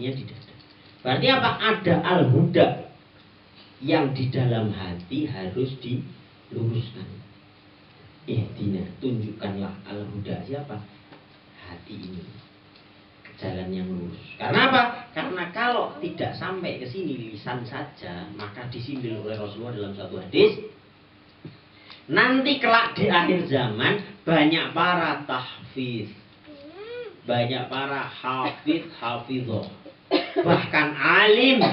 posisinya di dada. Berarti apa? Ada al-huda yang di dalam hati harus diluruskan. Ihdina, tunjukkanlah al-huda. Siapa? Hati ini ke jalan yang lurus. Karena apa? Karena kalau tidak sampai ke sini lisan saja, maka disindir oleh Rasulullah dalam satu hadis, nanti kelak di akhir zaman banyak para tahfiz, banyak para hafidh hafidhoh, bahkan alim,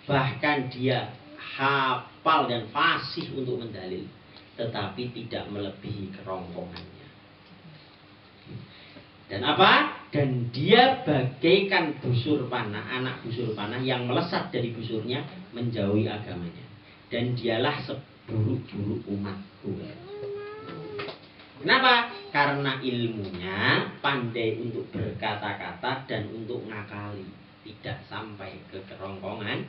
bahkan dia hafal dan fasih untuk mendalil, tetapi tidak melebihi kerongkongannya. Dan apa? Dan dia bagaikan busur panah, anak busur panah yang melesat dari busurnya menjauhi agamanya. Dan dialah seburuk-buruk umatku. Kenapa? Karena ilmunya pandai untuk berkata-kata dan untuk ngakali, tidak sampai ke kerongkongan.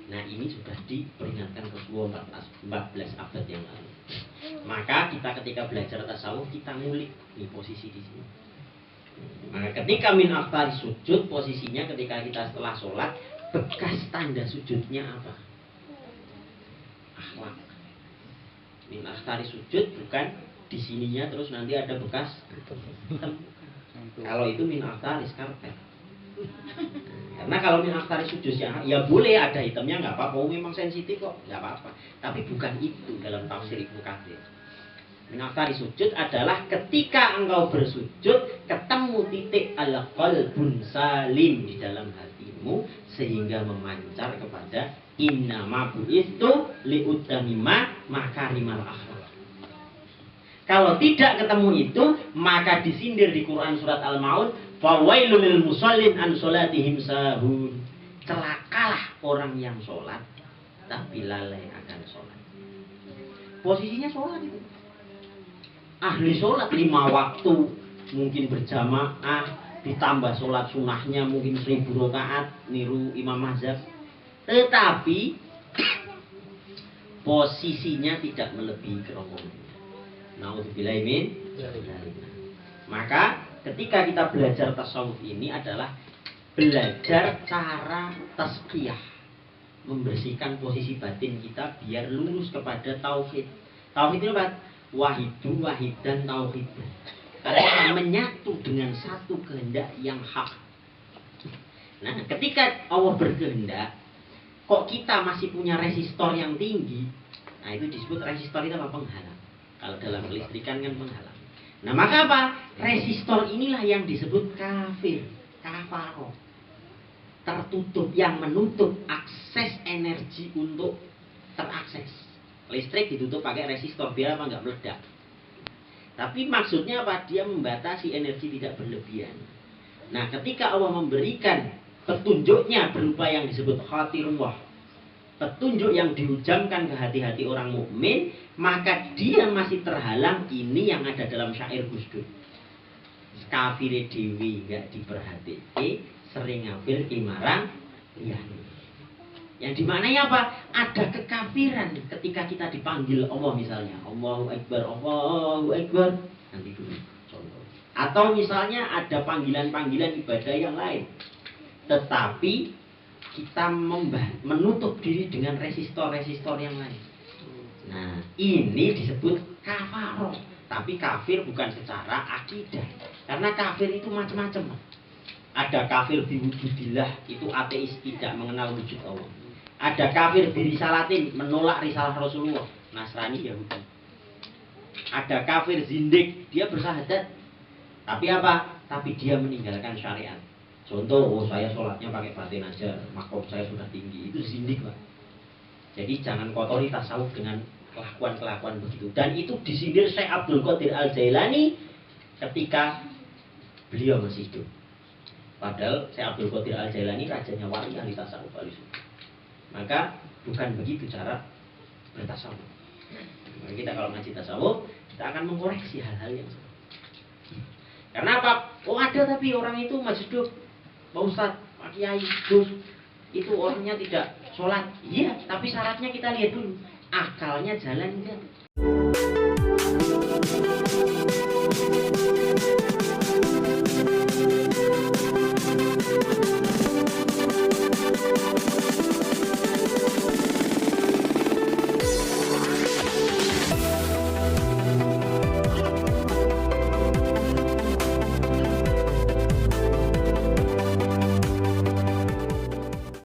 Nah, ini sudah diperingatkan Rasulullah 14 abad yang lalu. Maka kita ketika belajar tasawuf, kita ngulik di posisi di sini. Maka ketika min aftari sujud, posisinya ketika kita setelah sholat, bekas tanda sujudnya apa? Akhlak. Min aftari sujud bukan di sininya terus nanti ada bekas hitam. Kalau itu min aftari karpet. Karena kalau min aftari sujud ya boleh ada hitamnya, nggak apa-apa. Oh, memang sensitif kok, nggak apa-apa. Tapi bukan itu dalam tafsir Ibnu Katsir. Min aftari sujud adalah ketika engkau bersujud ketemu titik al-qalbun salim di dalam hatimu sehingga memancar kepada innama bu'istu liutamima makarimal akhlak. Kalau tidak ketemu itu, maka disindir di Quran surat Al-Maun, fawailul lil musallin an sholatihim sahun. Celakalah orang yang sholat tapi lalai akan sholat. Posisinya sholat itu. Ahli sholat 5 waktu, mungkin berjamaah, ditambah sholat sunnahnya mungkin 1000 rakaat, niru Imam Mazhab. Tetapi posisinya tidak melebihi kerongkongan. Na'udzubillahi min. Maka ketika kita belajar tasawuf ini adalah belajar cara tazkiyah, membersihkan posisi batin kita biar lurus kepada tauhid. Tauhid itu apa? Wahidu wahidan tauhid. Karena menyatu dengan satu kehendak yang hak. Nah, ketika Allah berkehendak, kok kita masih punya resistor yang tinggi? Nah, itu disebut resistor itu apa? Penghalang. Kalau dalam kelistrikan kan penghalang. Nah, maka apa? Resistor inilah yang disebut kafir, kafaro. Tertutup, yang menutup akses energi untuk terakses. Listrik ditutup pakai resistor biar apa? Nggak meledak. Tapi maksudnya apa? Dia membatasi energi tidak berlebihan. Nah, ketika Allah memberikan petunjuknya berupa yang disebut khatirullah, petunjuk yang diujamkan ke hati-hati orang mukmin, maka dia masih terhalang. Ini yang ada dalam syair Gus Dur. Kafire dewi gak diperhatike, sering ngafir imarang liyane. Yang dimaknanya apa? Ada kekafiran ketika kita dipanggil Allah misalnya, Allahu Akbar, Allahu Akbar. Nanti dulu contoh. Atau misalnya ada panggilan-panggilan ibadah yang lain. Tetapi kita menutup diri dengan resistor-resistor yang lain. Nah, ini disebut kafaroh. Tapi kafir bukan secara akidah. Karena kafir itu macam-macam. Ada kafir biwujudillah, itu ateis, tidak mengenal wujud Allah. Ada kafir birisalatin, menolak risalah Rasulullah, Nasrani, Yahudi. Ada kafir zindik, dia bersahadat. Tapi apa? Tapi dia meninggalkan syariat. Contoh, oh saya sholatnya pakai batin aja, makom saya sudah tinggi. Itu zindik, Pak. Jadi jangan kotori tasawuf dengan kelakuan-kelakuan begitu. Dan itu disindir Syekh Abdul Qadir Al-Jailani ketika beliau masih hidup. Padahal Syekh Abdul Qadir Al-Jailani rajanya wali ahli tasawuf al-sunnah. Maka bukan begitu cara bertasawuf. Maka kita kalau ngaji tasawuf, kita akan mengkoreksi hal-hal yang salah. Karena apa? Oh ada tapi orang itu masih hidup, Pak Ustadz, Pak Kiai, Gus, itu orangnya tidak sholat. Iya, tapi syaratnya kita lihat dulu. Akalnya jalan enggak?